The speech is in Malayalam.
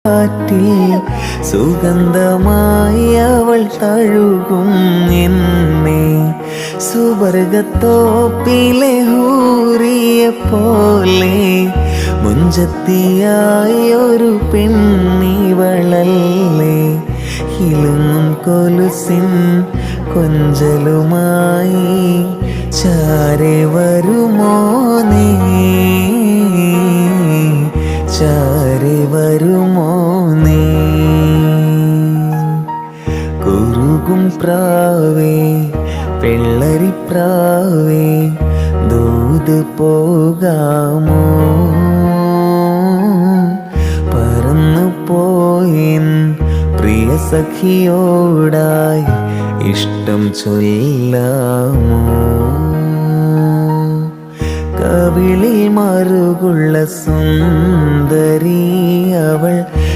കാറ്റിൽ സുഗന്ധമായി അവൾ തഴുകും എന്നെ. സുവർഗത്തോപ്പിലെ ഹൂറിയെ പോലെ മുഞ്ചത്തിയായി ഒരു പെണ്ണിവളല്ലേ. കിലുങ്ങും കൊലുസിൻ കൊഞ്ചലുമായി ചാരെ വരുമോ നീ, ചാരെ വരുമോ നീ. കുറുകും പ്രാവേ വെള്ളരിപ്രാവേ ദൂത് പോകാമോ. പറന്നു പോയിൻ പ്രിയ സഖിയോടായി ഇഷ്ടം ചൊല്ലാമോ. കവിളിൽ മറുകുള്ള സുന്ദരി അവൾ